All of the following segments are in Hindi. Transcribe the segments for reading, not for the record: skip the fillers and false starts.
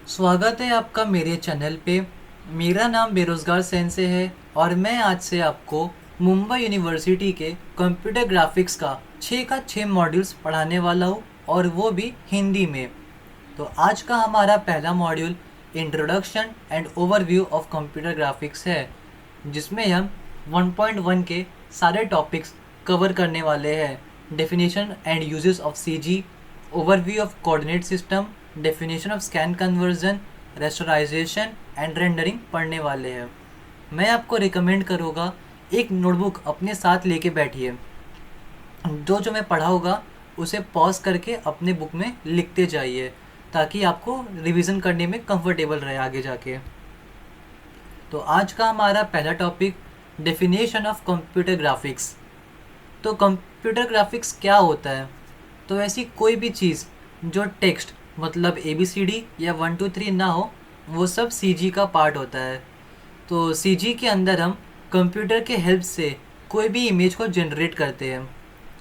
स्वागत है आपका मेरे चैनल पे। मेरा नाम बेरोज़गार सेन से है और मैं आज से आपको मुंबई यूनिवर्सिटी के कंप्यूटर ग्राफिक्स का 6 का 6 मॉड्यूल्स पढ़ाने वाला हूँ, और वो भी हिंदी में। तो आज का हमारा पहला module introduction and overview of computer graphics है, जिसमें हम 1.1 के सारे टॉपिक्स कवर करने वाले हैं। Definition and uses of CG, overview of coordinate system, definition of scan conversion, rasterization and rendering पढ़ने वाले हैं। मैं आपको रिकमेंड करूँगा एक नोटबुक अपने साथ लेके बैठिए। जो जो मैं पढ़ा होगा उसे पॉज करके अपने बुक में लिखते जाइए, ताकि आपको रिवीजन करने में कंफर्टेबल रहे आगे जाके। तो आज का हमारा पहला topic definition of computer graphics. तो कंप्यूटर ग्राफिक्स क्या होता है? तो ऐसी कोई भी चीज़ जो टेक्स्ट मतलब ABCD या 1 2 3 ना हो, वो सब CG का पार्ट होता है। तो CG के अंदर हम कंप्यूटर के हेल्प से कोई भी इमेज को जनरेट करते हैं,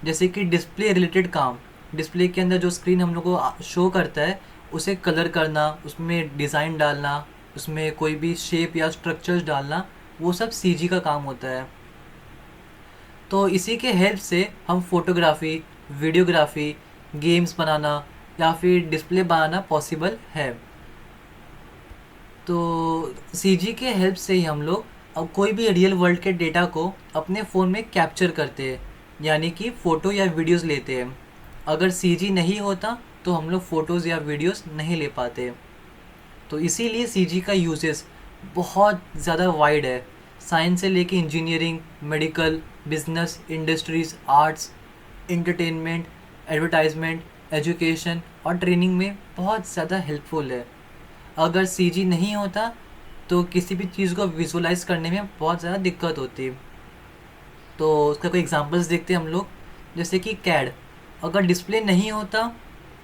जैसे कि डिस्प्ले रिलेटेड काम। डिस्प्ले के अंदर जो स्क्रीन हम लोग को शो करता है उसे कलर करना, उसमें डिज़ाइन डालना, उसमें कोई भी शेप या स्ट्रक्चर्स डालना, वो सब CG का काम होता है। तो इसी के हेल्प से हम फोटोग्राफी, वीडियोग्राफी, गेम्स बनाना या फिर डिस्प्ले बनाना पॉसिबल है। तो CG के हेल्प से ही हम लोग अब कोई भी रियल वर्ल्ड के डेटा को अपने फ़ोन में कैप्चर करते हैं, यानी कि फ़ोटो या वीडियोस लेते हैं। अगर CG नहीं होता तो हम लोग फ़ोटोज़ या वीडियोस नहीं ले पाते। तो इसीलिए CG का यूजेस बहुत ज़्यादा वाइड है। साइंस से लेके engineering, medical, business, industries, arts, entertainment, advertisement, education और ट्रेनिंग में बहुत ज़्यादा हेल्पफुल है। अगर CG नहीं होता तो किसी भी चीज़ को विजुलाइज करने में बहुत ज़्यादा दिक्कत होती। तो उसका कोई एग्जांपल्स देखते हैं हम लोग, जैसे कि कैड। अगर डिस्प्ले नहीं होता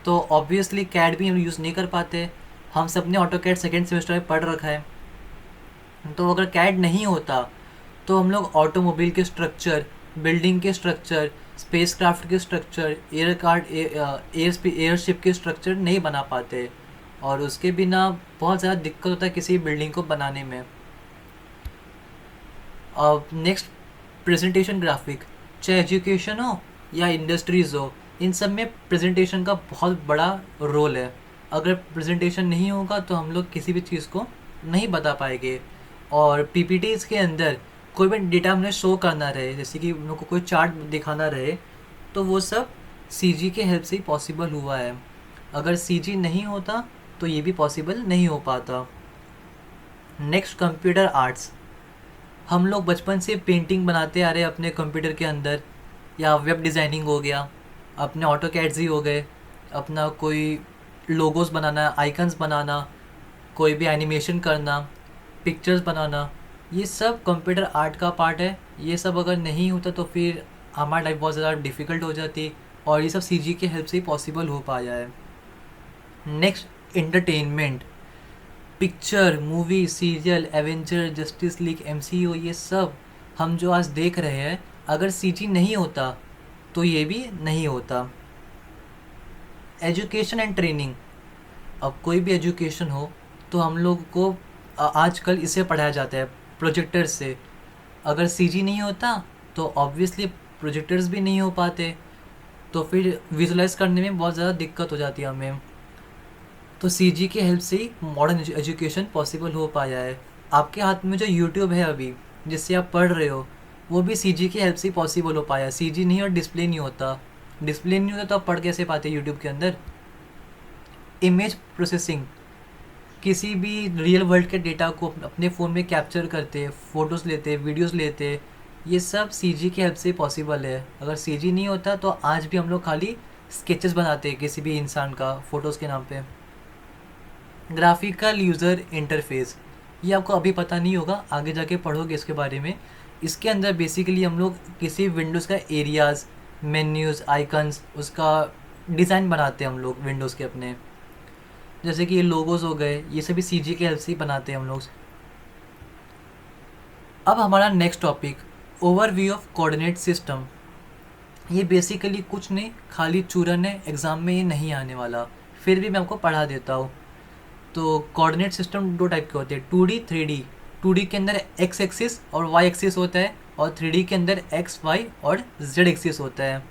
तो ऑब्वियसली कैड भी हम यूज़ नहीं कर पाते। हम सब ने ऑटो कैड सेकेंड सेमेस्टर में पढ़ रखा है। तो अगर कैड नहीं होता तो हम लोग ऑटोमोबाइल के स्ट्रक्चर, बिल्डिंग के स्ट्रक्चर, स्पेसक्राफ्ट के स्ट्रक्चर, एयरशिप के स्ट्रक्चर नहीं बना पाते, और उसके बिना बहुत ज़्यादा दिक्कत होता है किसी बिल्डिंग को बनाने में। अब नेक्स्ट, प्रेजेंटेशन ग्राफिक। चाहे एजुकेशन हो या इंडस्ट्रीज़ हो, इन सब में प्रेजेंटेशन का बहुत बड़ा रोल है। अगर प्रेजेंटेशन नहीं होगा तो हम लोग किसी भी चीज़ को नहीं बता पाएंगे। और PPTs के अंदर कोई भी डेटा हमने शो करना रहे, जैसे कि हम लोग को कोई चार्ट दिखाना रहे, तो वो सब CG के हेल्प से ही पॉसिबल हुआ है। अगर CG नहीं होता तो ये भी पॉसिबल नहीं हो पाता। Next, computer arts. हम लोग बचपन से पेंटिंग बनाते आ रहे हैं अपने कंप्यूटर के अंदर, या वेब डिज़ाइनिंग हो गया, अपने ऑटो कैड्स ही हो गए, अपना कोई लोगोस बनाना, आइकन्स बनाना, कोई भी एनिमेशन करना, पिक्चर्स बनाना, ये सब कंप्यूटर आर्ट का पार्ट है। ये सब अगर नहीं होता तो फिर हमारी लाइफ बहुत ज़्यादा डिफ़िकल्ट हो जाती, और ये सब CG के हेल्प से ही पॉसिबल हो पाया है। Next, entertainment. Picture, movie, serial, Avenger, justice league, MCU, ये सब हम जो आज देख रहे हैं, अगर CG नहीं होता तो ये भी नहीं होता। Education and training. अब कोई भी एजुकेशन हो तो हम लोग को आजकल इसे पढ़ाया जाता है प्रोजेक्टर से। अगर CG नहीं होता तो ऑब्वियसली प्रोजेक्टर्स भी नहीं हो पाते, तो फिर विजुलाइज करने में बहुत ज़्यादा दिक्कत हो जाती है हमें। तो CG की हेल्प से ही मॉडर्न एजुकेशन पॉसिबल हो पाया है। आपके हाथ में जो यूट्यूब है अभी, जिससे आप पढ़ रहे हो, वो भी CG की हेल्प से ही पॉसिबल हो पाया। CG नहीं और डिस्प्ले नहीं होता, डिस्प्ले नहीं होता तो आप पढ़ कैसे पाते यूट्यूब के अंदर। Image processing. किसी भी रियल वर्ल्ड के डेटा को अपने फ़ोन में कैप्चर करते, फ़ोटोज़ लेते, वीडियोज़ लेते, ये सब CG की हेल्प से पॉसिबल है। अगर CG नहीं होता तो आज भी हम लोग खाली स्केचेस बनाते हैं किसी भी इंसान का फ़ोटोज़ के नाम पे। ग्राफिकल यूज़र इंटरफेस, ये आपको अभी पता नहीं होगा, आगे जाके पढ़ोगे इसके बारे में। इसके अंदर बेसिकली हम लोग किसी विंडोज़ का एरियाज़, मेन्यूज़, आइकन्स, उसका डिज़ाइन बनाते हैं हम लोग विंडोज़ के अपने। जैसे कि ये लोगोज़ हो गए, ये सभी CG के हेल्प से ही बनाते हैं हम लोग। अब हमारा next topic, overview of coordinate system. ये बेसिकली कुछ नहीं, खाली चूरन है, एग्ज़ाम में ये नहीं आने वाला, फिर भी मैं आपको पढ़ा देता हूँ। तो कोऑर्डिनेट सिस्टम दो टाइप के होते हैं, 2D 3D। 2D के अंदर एक्स एक्सिस और वाई एक्सिस होता है, और 3D के अंदर एक्स वाई और जेड एक्सिस होता है।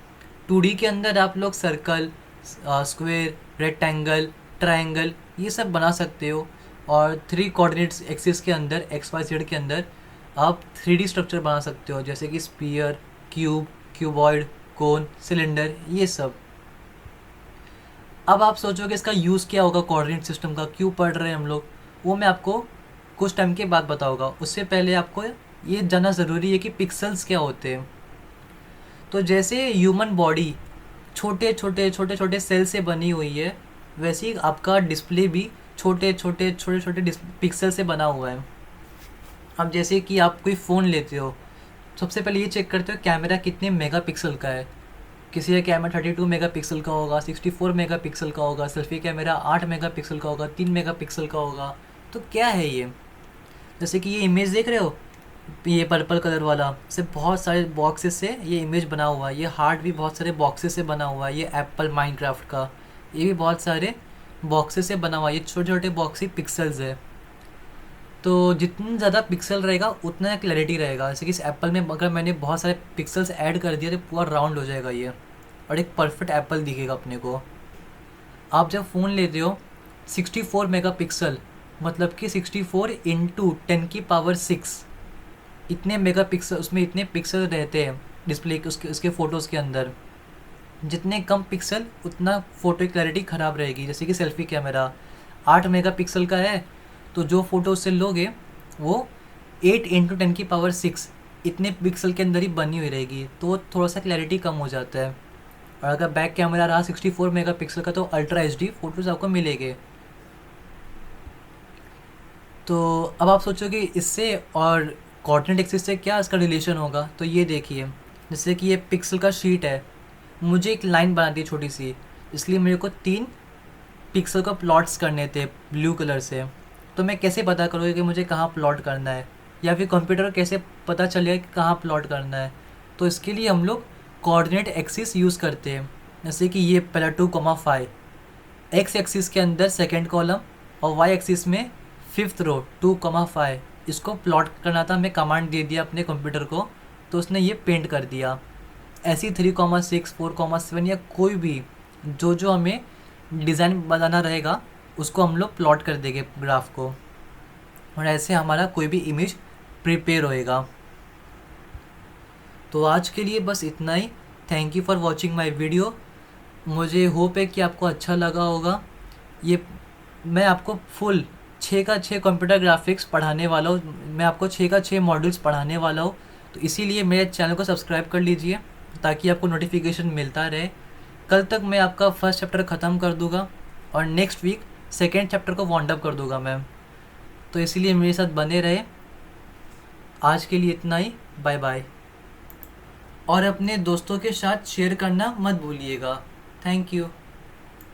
2D के अंदर आप लोग सर्कल, स्क्वायर, रेक्टेंगल, ट्रायंगल ये सब बना सकते हो, और 3 कोऑर्डिनेट्स एक्सिस के अंदर एक्स वाई जेड के अंदर आप 3D स्ट्रक्चर बना सकते हो, जैसे कि स्पीयर, क्यूब, क्यूबॉइड, कोन, सिलेंडर, ये सब। अब आप सोचोगे इसका यूज़ क्या होगा, कोऑर्डिनेट सिस्टम का क्यों पढ़ रहे हैं हम लोग, वो मैं आपको कुछ टाइम के बाद बताऊंगा। उससे पहले आपको ये जानना ज़रूरी है कि पिक्सल्स क्या होते हैं। तो जैसे ह्यूमन बॉडी छोटे छोटे सेल से बनी हुई है, वैसे ही आपका डिस्प्ले भी छोटे छोटे पिक्सल से बना हुआ है। अब जैसे कि आप कोई फ़ोन लेते हो, सबसे पहले ये चेक करते हो कैमरा कितने मेगापिक्सल का है। किसी का कैमरा 32 मेगापिक्सल का होगा, 64 मेगापिक्सल का होगा, सेल्फी कैमरा 8 मेगापिक्सल का होगा, 3 मेगापिक्सल का होगा। तो क्या है ये, जैसे कि ये इमेज देख रहे हो, ये पर्पल कलर वाला, से बहुत सारे बॉक्सेस से ये इमेज बना हुआ है। ये हार्ट भी बहुत सारे बॉक्सेस से बना हुआ है। ये एप्पल माइनक्राफ्ट का, ये भी बहुत सारे बॉक्सेस से बना हुआ है। ये छोटे छोटे बॉक्स ही पिक्सल्स है। तो जितनी ज़्यादा पिक्सल रहेगा उतना क्लैरिटी रहेगा। जैसे कि इस एप्पल में अगर मैंने बहुत सारे पिक्सल्स ऐड कर दिए तो पूरा राउंड हो जाएगा ये, और एक परफेक्ट एप्पल दिखेगा अपने को। आप जब फ़ोन लेते हो 64 मेगापिक्सल, मतलब कि 64 इंटू 10⁻⁶, इतने मेगापिक्सल, उसमें इतने पिक्सल रहते हैं डिस्प्ले के, उसके फ़ोटोज़ के अंदर। जितने कम पिक्सल उतना फ़ोटो की क्लैरिटी ख़राब रहेगी। जैसे कि सेल्फ़ी कैमरा 8 मेगापिक्सल का है, तो जो फ़ोटो उससे लोगे वो 8 इंटू 10⁻⁶ इतने पिक्सल के अंदर ही बनी हुई रहेगी, तो वो थोड़ा सा क्लैरिटी कम हो जाता है। और अगर बैक कैमरा रहा 64 मेगापिक्सल का, तो अल्ट्रा एचडी फ़ोटोज़ आपको मिलेंगे। तो अब आप सोचोगे इससे और कोऑर्डिनेट एक्सिस से क्या इसका रिलेशन होगा। तो ये देखिए, जैसे कि ये पिक्सल का शीट है, मुझे एक लाइन बना दी छोटी सी, इसलिए मेरे को 3 पिक्सल का प्लॉट्स करने थे ब्लू कलर से। तो मैं कैसे पता करूँगा कि मुझे कहाँ प्लॉट करना है, या फिर कंप्यूटर कैसे पता चलेगा कि कहाँ प्लॉट करना है। तो इसके लिए हम लोग कोऑर्डिनेट एक्सिस यूज़ करते हैं। जैसे कि ये पहला 2,5, एक्स एक्सिस के अंदर सेकेंड कॉलम, और वाई एक्सिस में 5th रो 2,5। इसको प्लॉट करना था, मैं कमांड दे दिया अपने कंप्यूटर को, तो उसने ये पेंट कर दिया। ऐसी 3,6, 4,7 या कोई भी जो जो हमें डिज़ाइन बनाना रहेगा उसको हम लोग प्लॉट कर देंगे ग्राफ को, और ऐसे हमारा कोई भी इमेज प्रिपेयर होएगा। तो आज के लिए बस इतना ही। Thank you for watching my video. मुझे होप है कि आपको अच्छा लगा होगा। ये मैं आपको फुल 6 का 6 कंप्यूटर ग्राफिक्स पढ़ाने वाला हूँ। मैं आपको 6 का 6 मॉड्यूल्स पढ़ाने वाला हूँ। तो इसीलिए मेरे चैनल को सब्सक्राइब कर लीजिए ताकि आपको नोटिफिकेशन मिलता रहे। कल तक मैं आपका फर्स्ट चैप्टर ख़त्म कर दूँगा, और नेक्स्ट वीक सेकेंड चैप्टर को वाउंड अप कर दूँगा मैम। तो इसीलिए मेरे साथ बने रहे। आज के लिए इतना ही, बाय बाय। और अपने दोस्तों के साथ शेयर करना मत भूलिएगा। Thank you.